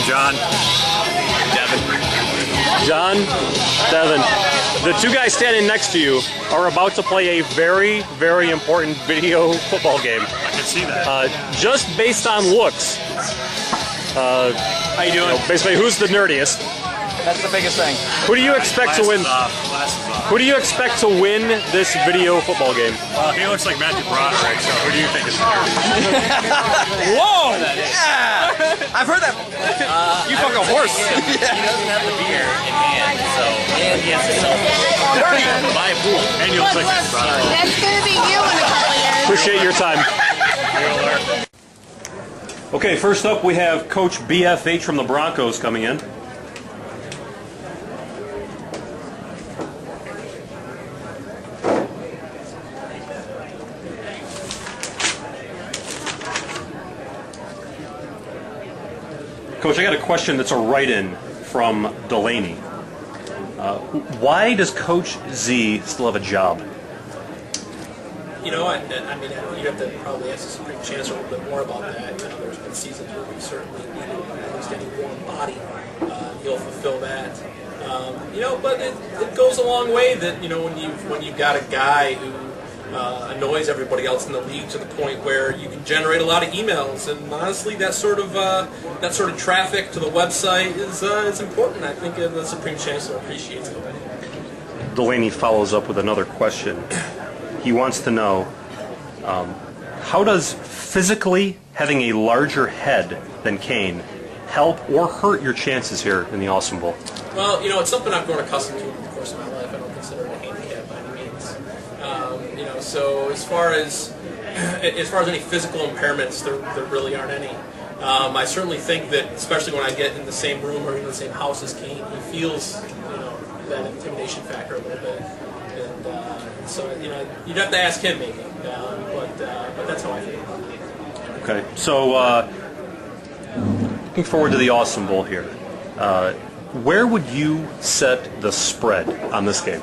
I'm John. Devin. John, Devin. The two guys standing next to you are about to play a very, very important video football game. I can see that. Just based on looks. How you doing? Basically, who's the nerdiest? That's the biggest thing. Who do you expect to win? Glasses off. Who do you expect to win this video football game? Well, he looks like Matthew Broderick, so who do you think is the nerdiest? Whoa! Yeah! I've heard that. You fuck a horse. He doesn't have the beer in hand, so and he has to sell buy a pool. And you look like Matthew Broderick. That's going to be you in a couple years. Appreciate your time. Okay, first up we have Coach BFH from the Broncos coming in. Coach, I got a question that's a write-in from Delaney. Why does Coach Z still have a job? You know, I mean, you have to probably ask the Supreme Chancellor a little bit more about that. You know, there's been seasons where we've certainly needed at least any warm body. He'll fulfill that. You know, but it goes a long way that, you know, when you've got a guy who annoys everybody else in the league to the point where you can generate a lot of emails, and honestly, that sort of traffic to the website is important. I think the Supreme Chancellor appreciates it. Delaney follows up with another question. He wants to know, how does physically having a larger head than Kane help or hurt your chances here in the Awesome Bowl? Well, you know, it's something I've grown accustomed to in the course of my life. I don't consider it a handicap by any means. You know, so as far as any physical impairments, there really aren't any. I certainly think that, especially when I get in the same room or in the same house as Kane, he feels, you know, that intimidation factor a little bit. And so, you know, you'd have to ask him maybe, but that's how I feel. Okay, so looking forward to the Awesome Bowl here. Where would you set the spread on this game?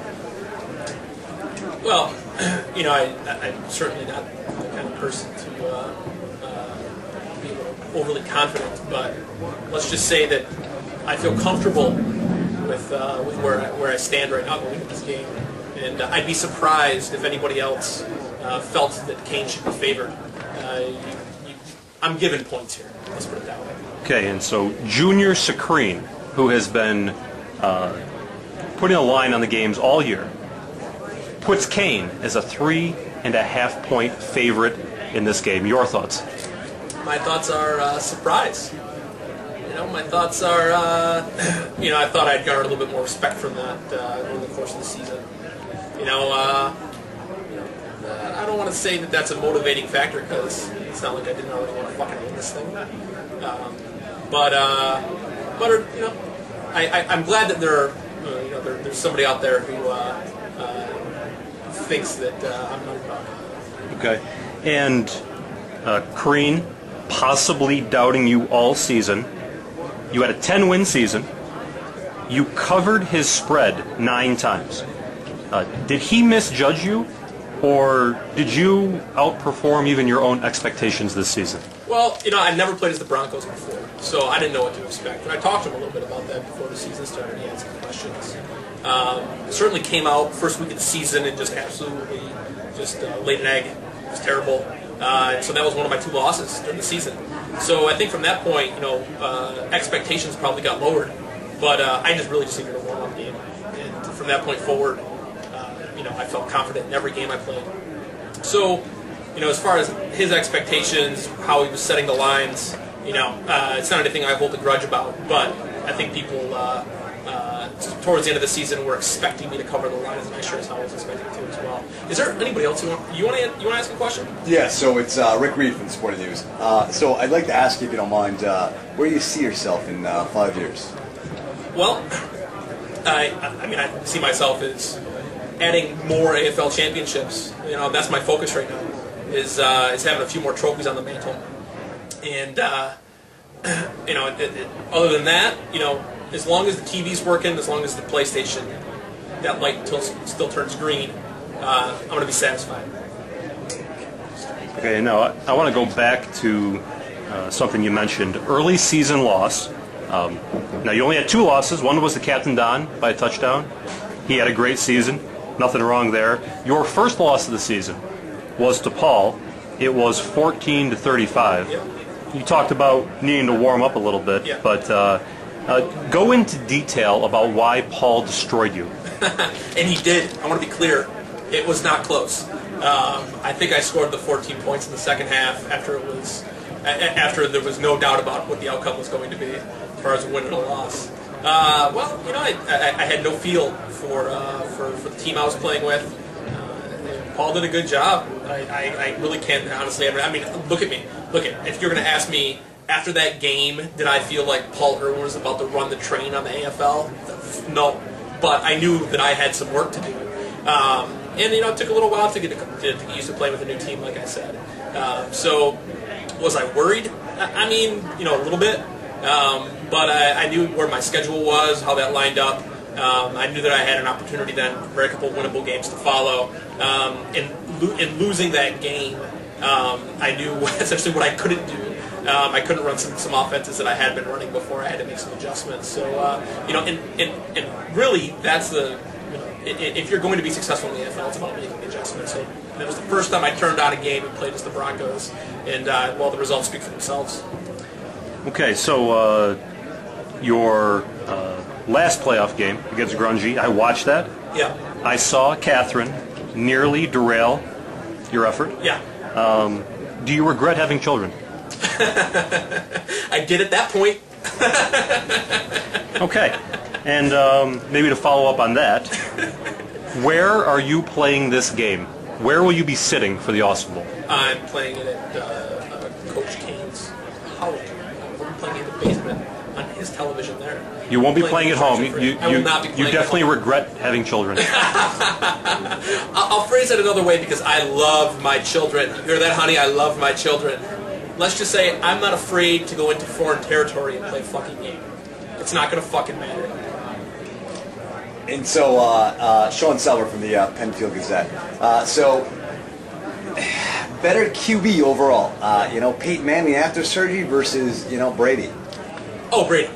Well, you know, I'm certainly not the kind of person to be overly confident, but let's just say that I feel comfortable with where I stand right now going into this game, and I'd be surprised if anybody else felt that Kane should be favored. I'm giving points here. Let's put it that way. Okay, and so Junior Secreen, who has been putting a line on the games all year, puts Kane as a 3.5-point favorite in this game. Your thoughts? My thoughts are surprise. You know, my thoughts are, you know, I thought I'd garner a little bit more respect from that over the course of the season. You know, I don't want to say that that's a motivating factor because it's not like I didn't already want to fucking win this thing. But you know, I'm glad that you know, there's somebody out there who thinks that I'm not about it. Okay, and Crean possibly doubting you all season. You had a 10-win season. You covered his spread 9 times. Did he misjudge you, or did you outperform even your own expectations this season? Well, you know, I'd never played as the Broncos before, so I didn't know what to expect. And I talked to him a little bit about that before the season started. He had some questions. Certainly came out first week of the season and just absolutely laid an egg. It was terrible. And so that was one of my 2 losses during the season. So I think from that point, you know, expectations probably got lowered. But I really just needed a warm-up game. And from that point forward, you know, I felt confident in every game I played. So, you know, as far as his expectations, how he was setting the lines, you know, it's not anything I hold a grudge about. But I think people, towards the end of the season, were expecting me to cover the lines, and I sure as hell was expecting to as well. Is there anybody else you want to ask a question? Yeah, so it's Rick Reed from Sporting News. So I'd like to ask you, if you don't mind, where do you see yourself in 5 years? Well, I mean, I see myself as adding more AFL championships. You know, that's my focus right now. Is having a few more trophies on the mantle, and you know, other than that, you know, as long as the TV's working, as long as the PlayStation, that light still turns green, I'm going to be satisfied. Okay, now I want to go back to something you mentioned. Early season loss Now, you only had 2 losses. One was to Captain Don by a touchdown. He had a great season. Nothing wrong there. Your first loss of the season was to Paul. It was 14-35. Yep. You talked about needing to warm up a little bit, Yeah. but go into detail about why Paul destroyed you. And he did. I want to be clear. It was not close. I think I scored the 14 points in the second half after there was no doubt about what the outcome was going to be as far as a win and a loss. Well, I had no feel for the team I was playing with. Paul did a good job. I really can't honestly. I mean, look at me. If you're going to ask me after that game, did I feel like Paul Irwin was about to run the train on the AFL? No, but I knew that I had some work to do. And it took a little while to get used to playing with a new team, like I said. So, was I worried? I mean, a little bit. But I knew where my schedule was, how that lined up. I knew that I had an opportunity then for a couple winnable games to follow. In losing that game, I knew essentially what I couldn't do. I couldn't run some offenses that I had been running before. I had to make some adjustments. So, and really, that's the... if you're going to be successful in the NFL, it's about making adjustments. So that was the first time I turned on a game and played as the Broncos, and the results speak for themselves. Okay, so your last playoff game against Grungy, I watched that. Yeah. I saw Catherine nearly derail your effort. Yeah. Do you regret having children? I did at that point. Okay. And maybe to follow up on that, where are you playing this game? Where will you be sitting for the Awesome Bowl? I'm playing it at Coach Kane's house. I'm playing it in the basement on his television there. You won't be playing at home. I will not be playing You definitely at home. regret having children. I'll phrase it another way because I love my children. You hear that, honey? I love my children. Let's just say I'm not afraid to go into foreign territory and play a fucking game. It's not going to fucking matter. And so, Sean Selber from the Penfield Gazette. So, better QB overall. Peyton Manning after surgery versus, Brady. Oh, Brady.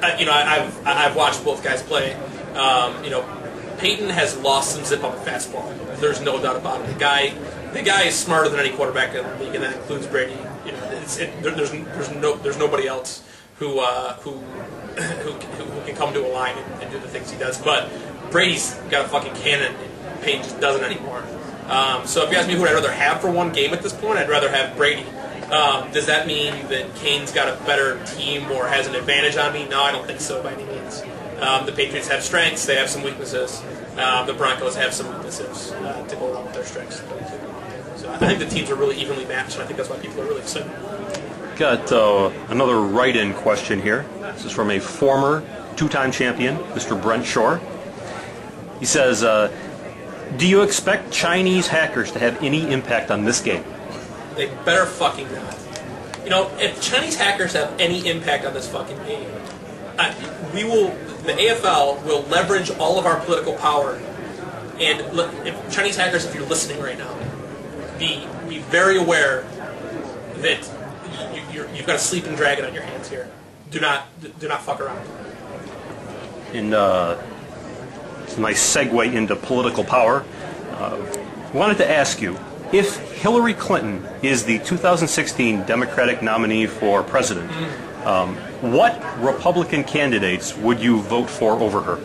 I've watched both guys play. Peyton has lost some zip on the fastball. There's no doubt about it. The guy is smarter than any quarterback in the league, and that includes Brady. There's nobody else who can come to a line and do the things he does. But Brady's got a fucking cannon, and Peyton just doesn't anymore. So if you ask me who I'd rather have for one game at this point, I'd rather have Brady. Does that mean that Kane's got a better team or has an advantage on me? No, I don't think so by any means. The Patriots have strengths, they have some weaknesses. The Broncos have some weaknesses to go along with their strengths. So I think the teams are really evenly matched, and I think that's why people are really excited. Got another write-in question here. This is from a former 2-time champion, Mr. Brent Shore. He says, do you expect Chinese hackers to have any impact on this game? They better fucking not. If Chinese hackers have any impact on this fucking game, the AFL will leverage all of our political power. And if Chinese hackers, if you're listening right now, be very aware that you've got a sleeping dragon on your hands here. Do not fuck around. And it's a nice segue into political power. Wanted to ask you, if Hillary Clinton is the 2016 Democratic nominee for president, what Republican candidates would you vote for over her?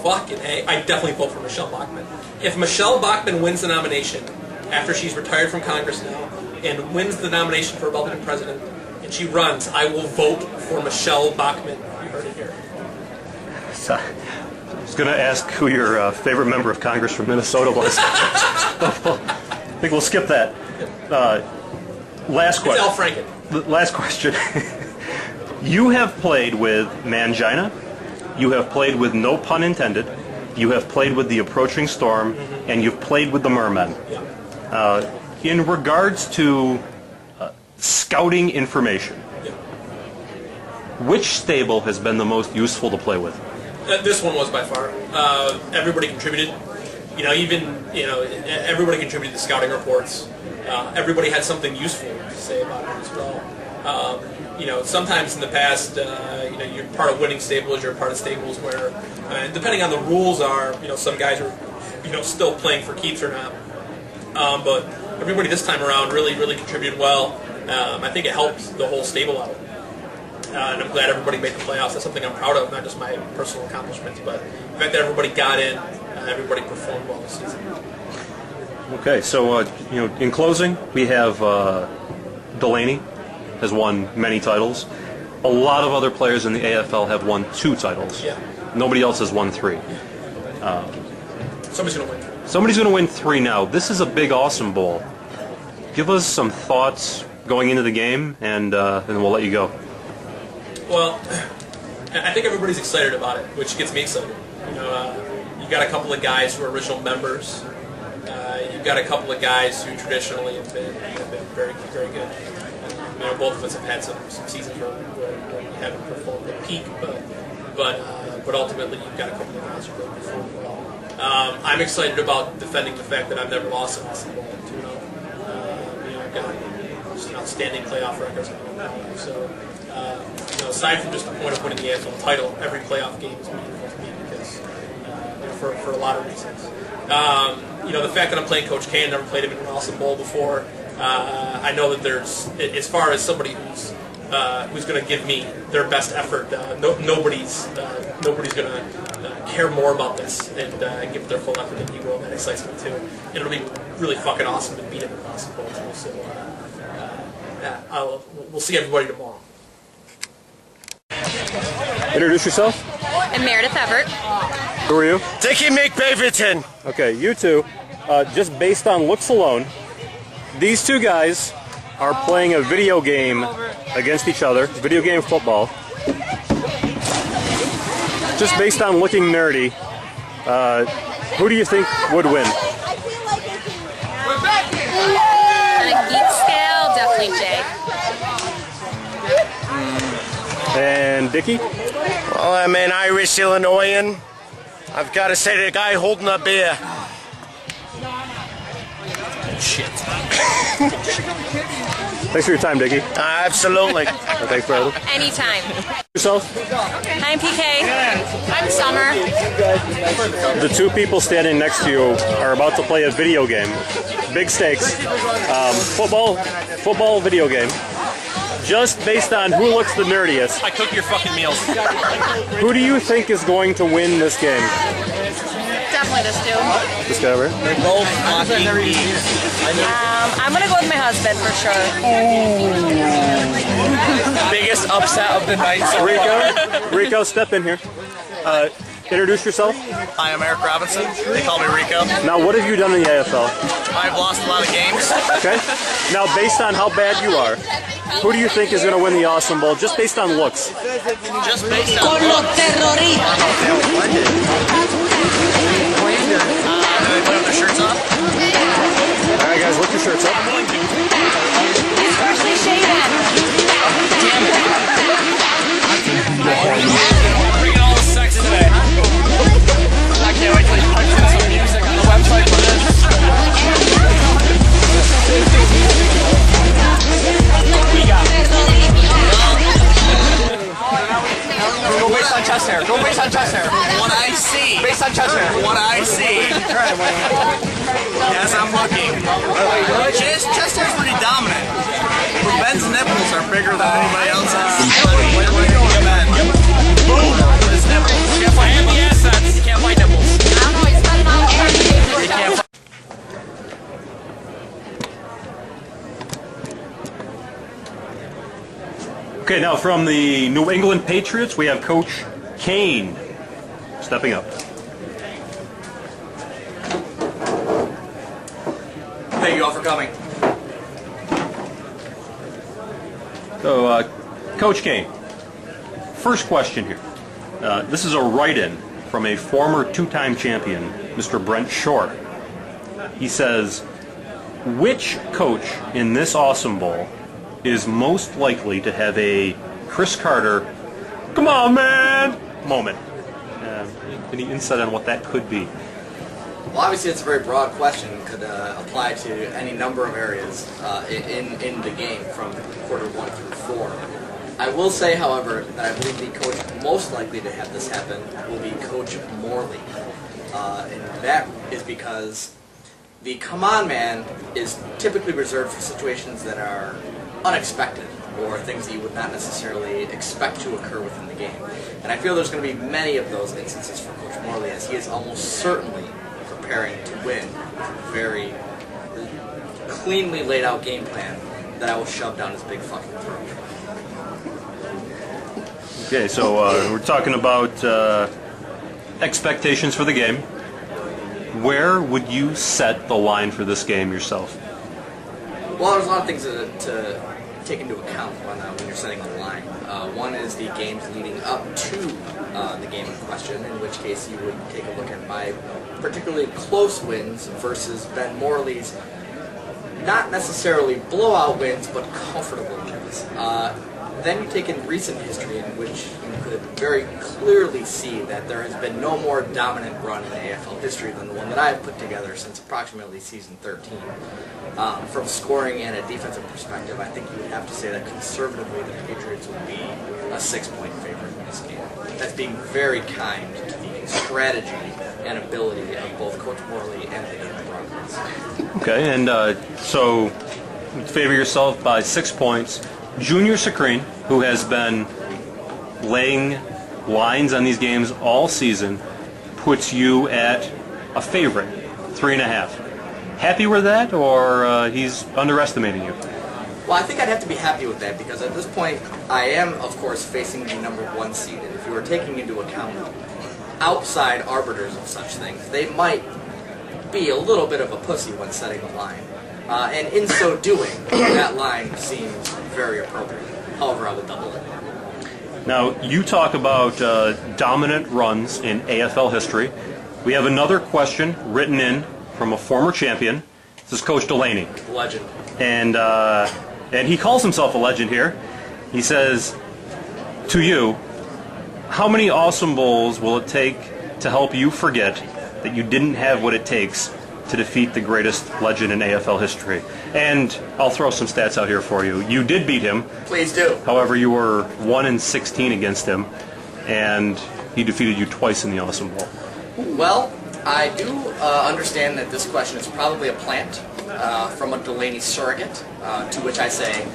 Fucking A. I definitely vote for Michelle Bachmann. If Michelle Bachmann wins the nomination after she's retired from Congress now and wins the nomination for Republican president and she runs, I will vote for Michelle Bachmann. You heard it here. So, I was going to ask who your favorite member of Congress from Minnesota was. I think we'll skip that. Last question. It's Al Franken. Last question. You have played with Mangina. You have played with No Pun Intended. You have played with The Approaching Storm. And you've played with the Mermen. Yeah. In regards to scouting information, which stable has been the most useful to play with? This one was by far. Everybody contributed. Everybody contributed to scouting reports. everybody had something useful to say about it as well. Sometimes in the past, you're part of winning stables, you're part of stables where, depending on the rules are, some guys are, still playing for keeps or not. But everybody this time around really contributed well. I think it helped the whole stable out. And I'm glad everybody made the playoffs. That's something I'm proud of, not just my personal accomplishments, but the fact that everybody got in, everybody performed well this season. Okay, so in closing, we have Delaney has won many titles. A lot of other players in the AFL have won 2 titles. Yeah. Nobody else has won 3. Somebody's going to win 3. Somebody's going to win 3 now. This is a big Awesome Bowl. Give us some thoughts going into the game, and we'll let you go. Well, I think everybody's excited about it, which gets me excited. You got a couple of guys who are original members. You've got a couple of guys who traditionally have been very, very good. Both of us have had some seasons where we haven't performed at peak, but ultimately you've got a couple of guys who really performed well. I'm excited about defending the fact that I've never lost an Awesome Bowl. I've got just an outstanding playoff record. So, aside from just the point of winning the AFL title, every playoff game is meaningful to me because for a lot of reasons. The fact that I'm playing Coach K and never played him in an Awesome Bowl before. I know that there's, as far as somebody who's going to give me their best effort, nobody's going to care more about this and give their full effort than he will. And that excites me too. And it'll be really fucking awesome to beat him in an Awesome Bowl too. So we'll see everybody tomorrow. Introduce yourself. I'm Meredith Everett. Who are you? Dickie McBaverton. Okay, you two. Just based on looks alone, these 2 guys are playing a video game against each other, video game football. Just based on looking nerdy, who do you think would win? On a geek scale, definitely Jay. And Dickie? Well, I'm an Irish Illinoisan. I've got to say the guy holding a beer. Shit. Thanks for your time, Dickie. Absolutely. Thanks, Bradley. Anytime. Yourself? Hi, I'm PK. I'm Summer. The 2 people standing next to you are about to play a video game. Big stakes. Football video game. Just based on who looks the nerdiest. I cook your fucking meals. Who do you think is going to win this game? Definitely this too. This guy over here? They're both fucking I'm gonna go with my husband for sure. biggest upset of the night so far. Rico, step in here. Introduce yourself. Hi, I'm Eric Robinson. They call me Rico. Now, what have you done in the AFL? I've lost a lot of games. Okay. Now, based on how bad you are, who do you think is going to win the Awesome Bowl, just based on looks? Just based on looks. Do they put their shirts off? All right, guys, lift your shirts up. He's freshly shaven. Bringing all the sex today. I can't wait till you put some music on the website for this. Go based on chest hair. Go based on chest hair. What I see. Based on chest hair. What I see. As I'm looking. Chest hair's pretty dominant. But Ben's nipples are bigger than anybody else's. Boom. His nipples. You can't find the assets. You can't find nipples. I don't know, he's got him out. You can't find. Okay, now from the New England Patriots, we have Coach Kane stepping up. Thank you all for coming. So, Coach Kane, first question here. This is a write-in from a former 2-time champion, Mr. Brent Shore. He says, which coach in this Awesome Bowl is most likely to have a Chris Carter, come on man, moment? Any insight on what that could be? Well, obviously it's a very broad question. It could apply to any number of areas in the game from quarter 1 through 4. I will say, however, that I believe the coach most likely to have this happen will be Coach Morley. And that is because the come on man is typically reserved for situations that are unexpected or things that you would not necessarily expect to occur within the game. And I feel there's going to be many of those instances for Coach Morley, as he is almost certainly preparing to win a very cleanly laid out game plan that I will shove down his big fucking throat. Okay, so we're talking about expectations for the game. Where would you set the line for this game yourself? Well, there's a lot of things to take into account when you're setting a line. One is the games leading up to the game in question, in which case you would take a look at my particularly close wins versus Ben Morley's not necessarily blowout wins, but comfortable wins. Then you take in recent history in which you could very clearly see that there has been no more dominant run in AFL history than the one that I've put together since approximately season 13. From scoring and a defensive perspective, I think you would have to say that conservatively the Patriots would be a 6-point favorite in this game. That's being very kind to the strategy and ability of both Coach Morley and the Denver Broncos. Okay, and so you favor yourself by 6 points. Junior Sakrin, who has been laying lines on these games all season, puts you at a favorite, 3.5. Happy with that, or he's underestimating you? Well, I think I'd have to be happy with that, because at this point I am, of course, facing the number 1 seed, and if you were taking into account outside arbiters of such things, they might be a little bit of a pussy when setting the line. And in so doing, that line seems very appropriate. However, I would double it. Now, you talk about dominant runs in AFL history. We have another question written in from a former champion. This is Coach Delaney. Legend. And he calls himself a legend here. He says, to you, how many Awesome Bowls will it take to help you forget that you didn't have what it takes to defeat the greatest legend in AFL history? And I'll throw some stats out here for you. You did beat him. Please do. However, you were 1-16 against him, and he defeated you twice in the Awesome Bowl. Well, I do understand that this question is probably a plant from a Delaney surrogate, to which I say,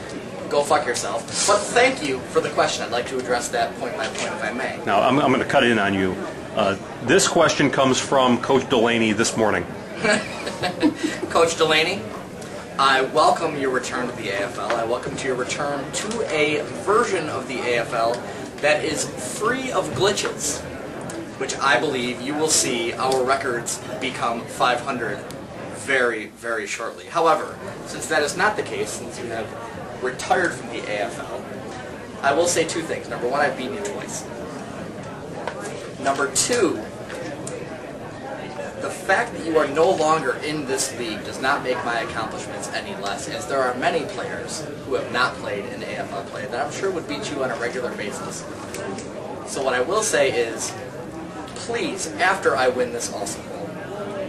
go fuck yourself. But thank you for the question. I'd like to address that point by point if I may. Now, I'm going to cut in on you. This question comes from Coach Delaney this morning. Coach Delaney, I welcome your return to the AFL. I welcome your return to a version of the AFL that is free of glitches, which I believe you will see our records become 500 very, very shortly. However, since that is not the case, since you have retired from the AFL, I will say 2 things. Number 1, I've beaten you twice. Number 2, the fact that you are no longer in this league does not make my accomplishments any less, as there are many players who have not played in AFL play that I'm sure would beat you on a regular basis. So what I will say is, please, after I win this Awesome Bowl,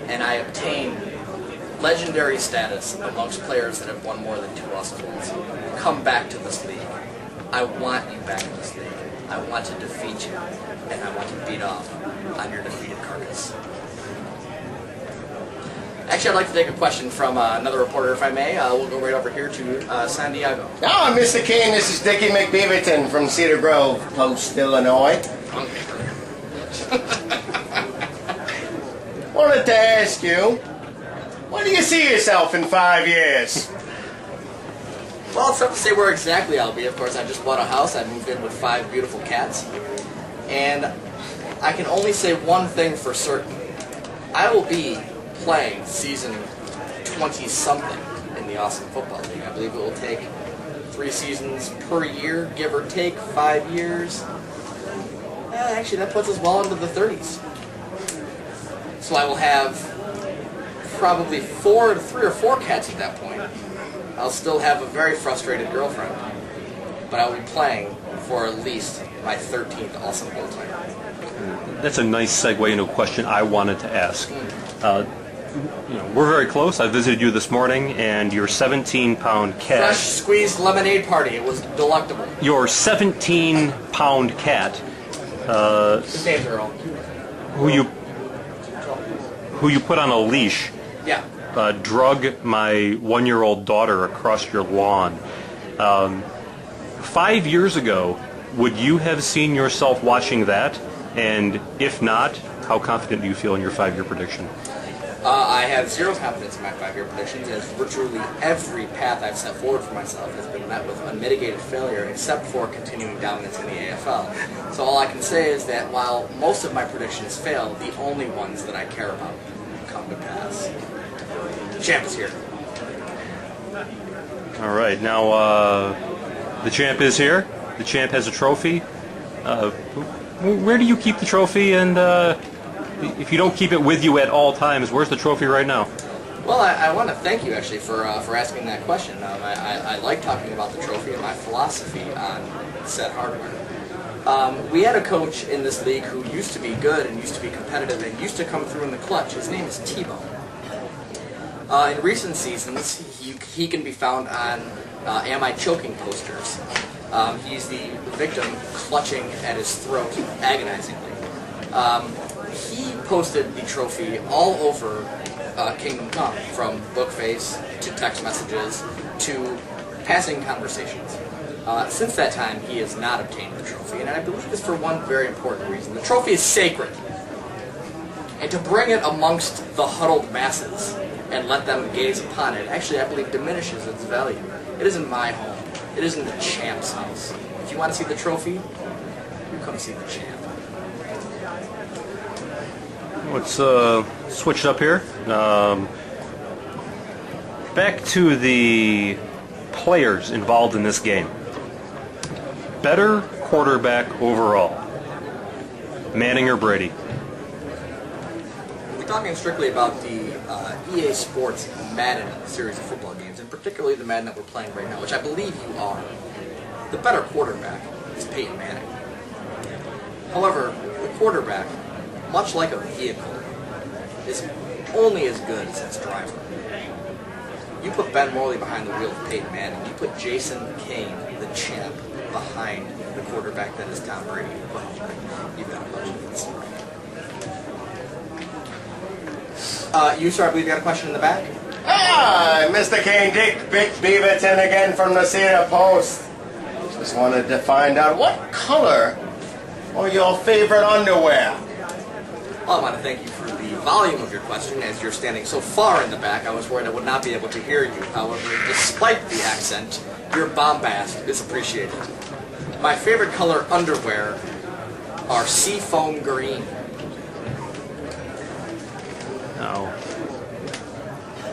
and I obtain legendary status amongst players that have won more than 2 Awesome Bowls, come back to this league. I want you back in this league. I want to defeat you, and I want to beat off on your defeated carcass. Actually, I'd like to take a question from another reporter, if I may. We'll go right over here to San Diego. Oh, Mr. King, this is Dickie McBeaverton from Cedar Grove, Post, Illinois. Wanted to ask you, where do you see yourself in 5 years? Well, it's tough to say where exactly I'll be. Of course, I just bought a house. I moved in with 5 beautiful cats. And I can only say one thing for certain. I will be playing season 20-something in the Awesome Football League. I believe it will take 3 seasons per year, give or take 5 years. Actually, that puts us well into the 30s. So I will have probably 3 or 4 cats at that point. I'll still have a very frustrated girlfriend, but I'll be playing for at least my 13th Awesome Bowl title. That's a nice segue into a question I wanted to ask. we're very close. I visited you this morning, and your 17-pound Fresh cat, squeezed lemonade party. It was delectable. your 17-pound cat, His name's Earl. who you put on a leash, Yeah. drug my 1-year-old daughter across your lawn. 5 years ago, would you have seen yourself watching that? And if not, how confident do you feel in your 5-year prediction? I have zero confidence in my 5-year predictions, as virtually every path I've set forward for myself has been met with unmitigated failure, except for continuing dominance in the AFL. So all I can say is that while most of my predictions fail, the only ones that I care about come to pass. The champ is here. All right, now the champ is here. The champ has a trophy. Where do you keep the trophy? And if you don't keep it with you at all times, where's the trophy right now? Well, I want to thank you actually for asking that question. I like talking about the trophy and my philosophy on said hardware. We had a coach in this league who used to be good and used to be competitive and used to come through in the clutch. His name is T-Bone. In recent seasons, he can be found on Am I Choking posters. He's the victim clutching at his throat agonizingly. He posted the trophy all over Kingdom Come, from book face to text messages to passing conversations. Since that time, he has not obtained the trophy, and I believe it's for one very important reason. The trophy is sacred, and to bring it amongst the huddled masses and let them gaze upon it, actually, I believe, diminishes its value. It isn't my home. It isn't the champ's house. If you want to see the trophy, you come see the champ. Let's switch it up here. Back to the players involved in this game. Better quarterback overall, Manning or Brady? We're talking strictly about the EA Sports Madden series of football games, and particularly the Madden that we're playing right now, which I believe you are. The better quarterback is Peyton Manning. However, the quarterback, much like a vehicle, is only as good as its driver. You put Ben Morley behind the wheel of Peyton Manning, you put Jason Kane, the champ, behind the quarterback that is Tom Brady. Well, you've got a bunch of this. Sir, I believe you got a question in the back? Ah, Mr. Kane, Dick Beaverton again from the Cedar Post. Just wanted to find out what color are your favorite underwear? Well, I want to thank you for the volume of your question. As you're standing so far in the back, I was worried I would not be able to hear you. However, despite the accent, your bombast is appreciated. My favorite color underwear are seafoam green. Now,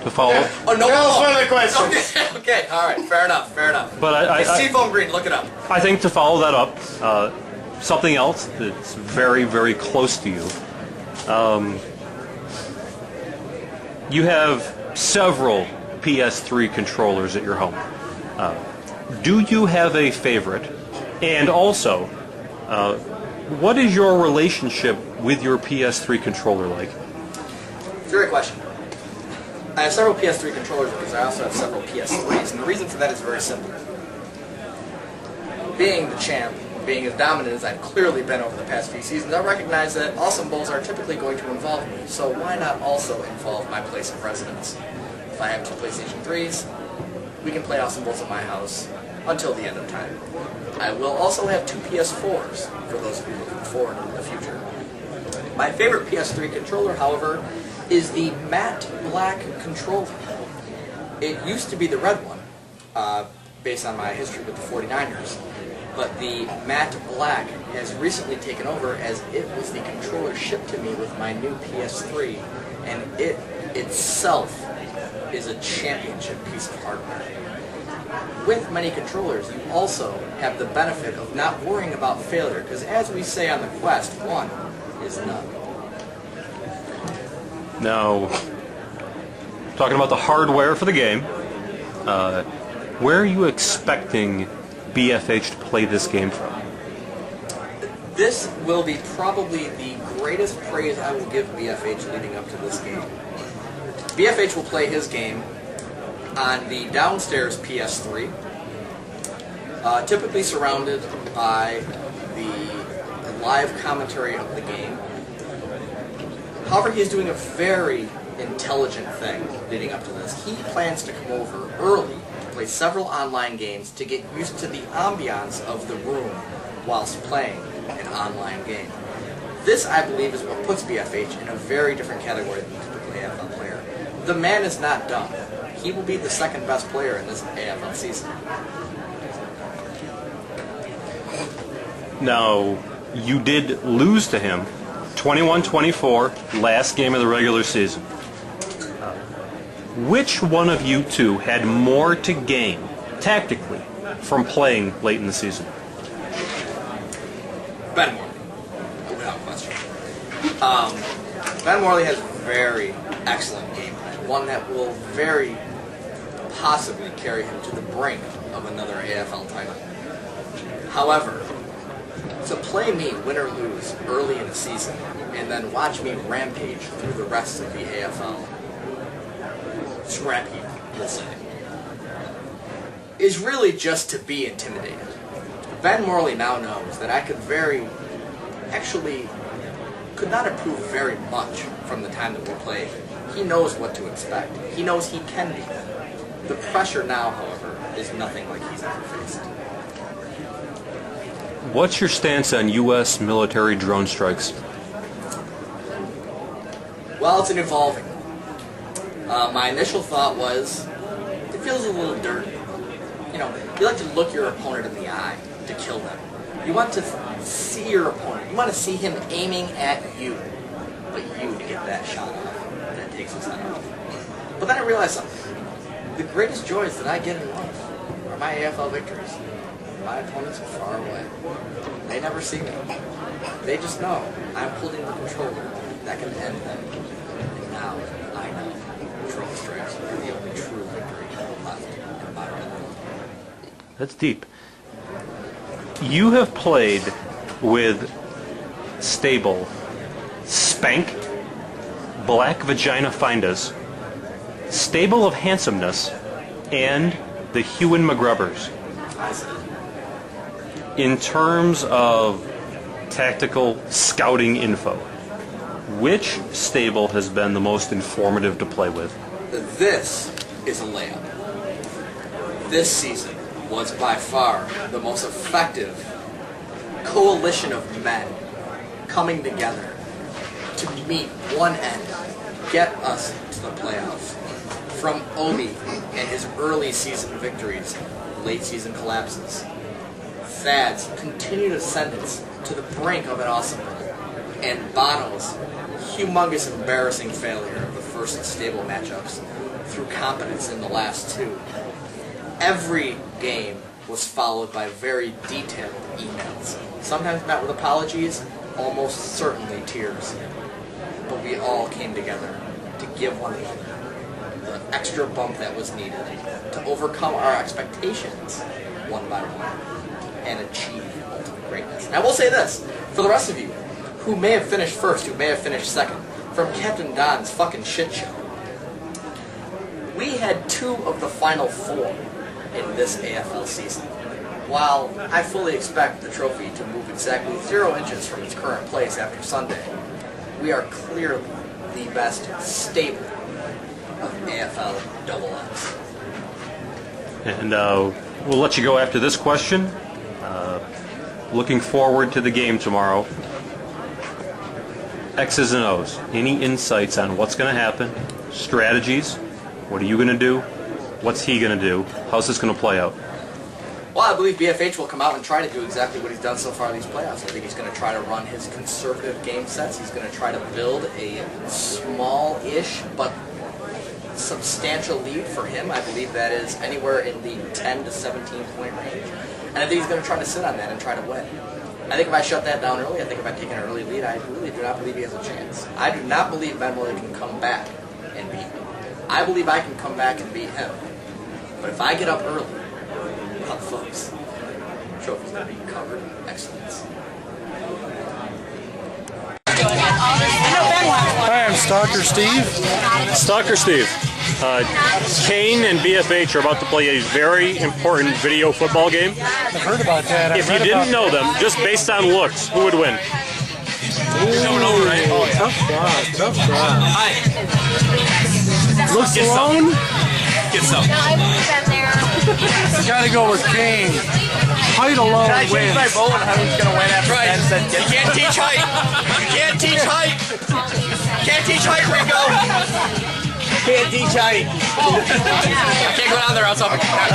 to follow. Oh, no. That was one of the questions. Okay, all right, fair enough. But It's seafoam green, look it up. I think to follow that up, something else that's very, very close to you. You have several PS3 controllers at your home. Do you have a favorite? And also, what is your relationship with your PS3 controller like? It's a great question. I have several PS3 controllers because I also have several PS3s, and the reason for that is very simple. Being the champ, being as dominant as I've clearly been over the past few seasons, I recognize that Awesome Bowls are typically going to involve me, so why not also involve my place of residence? If I have 2 PlayStation 3s, we can play Awesome Bowls at my house until the end of time. I will also have 2 PS4s for those of you looking forward in the future. My favorite PS3 controller, however, is the matte black controller. It used to be the red one, based on my history with the 49ers. But the matte black has recently taken over, as it was the controller shipped to me with my new PS3, and it itself is a championship piece of hardware. With many controllers, you also have the benefit of not worrying about failure, because as we say on the Quest, 1 is none. Now, talking about the hardware for the game, where are you expecting BFH to play this game from? This will be probably the greatest praise I will give BFH leading up to this game. BFH will play his game on the downstairs PS3, typically surrounded by the live commentary of the game. However, he's doing a very intelligent thing leading up to this. He plans to come over early to play several online games to get used to the ambiance of the room whilst playing an online game. This, I believe, is what puts BFH in a very different category than the typical AFL player. The man is not done. He will be the second best player in this AFL season. Now, you did lose to him 21-24, last game of the regular season. Which one of you two had more to gain, tactically, from playing late in the season? Ben Morley, without question. Ben Morley has very excellent game plan, one that will very possibly carry him to the brink of another AFL title. However, to play me win or lose early in the season and then watch me rampage through the rest of the AFL scrap heap, we'll say, is really just to be intimidated. Ben Morley now knows that I could not improve very much from the time that we played. He knows what to expect. He knows he can be. The pressure now, however, is nothing like he's ever faced. What's your stance on U.S. military drone strikes? Well, it's an evolving. My initial thought was, it feels a little dirty. You know, you like to look your opponent in the eye to kill them. You want to see your opponent. You want to see him aiming at you, but you to get that shot off that takes his head off. But then I realized something. The greatest joys that I get in life are my AFL victories. My opponents are far away. They never see me. They just know I'm holding the controller that can end them. And now I know trophy strikes are the only true victory left in my realm. That's deep. You have played with Stable, Spank, Black Vagina Findas, Stable of Handsomeness, and the Hewan McGrubbers. I see. In terms of tactical scouting info, which stable has been the most informative to play with? This is a layup. This season was by far the most effective coalition of men coming together to meet one end, get us to the playoffs. From Obi and his early season victories, late season collapses, Thad's continued ascendance to the brink of an awesome goal, and Bono's humongous embarrassing failure of the first stable matchups through competence in the last two. Every game was followed by very detailed emails, sometimes met with apologies, almost certainly tears. But we all came together to give one another the extra bump that was needed to overcome our expectations one by one and achieve ultimate greatness. And I will say this, for the rest of you who may have finished first, who may have finished second, from Captain Don's fucking shit show, we had 2 of the final 4 in this AFL season. While I fully expect the trophy to move exactly 0 inches from its current place after Sunday, we are clearly the best stable of AFL Double X. And we'll let you go after this question. Looking forward to the game tomorrow. X's and O's. Any insights on what's going to happen? Strategies? What are you going to do? What's he going to do? How's this going to play out? Well, I believe BFH will come out and try to do exactly what he's done so far in these playoffs. I think he's going to try to run his conservative game sets. He's going to try to build a small-ish but substantial lead for him. I believe that is anywhere in the 10 to 17 point range. And I think he's going to try to sit on that and try to win. I think if I shut that down early, I think if I take an early lead, I really do not believe he has a chance. I do not believe Ben Morley can come back and beat me. I believe I can come back and beat him. But if I get up early, well, folks, the trophy's going to be covered in excellence. Hi, I'm Stalker Steve? Stalker Steve. Kane and BFH are about to play a very important video football game. I've heard about that. If you didn't know them, just based on looks, who would win? You're coming over, right? Oh, tough crowd, tough crowd. Hi. Looks Get alone? Get some. Gotta go with Kane. Height alone wins. vote on who's going to win after Right. Ben said You can't teach height. You can't teach height. Can't teach height, Rico. can't teach height. I can't go down there outside.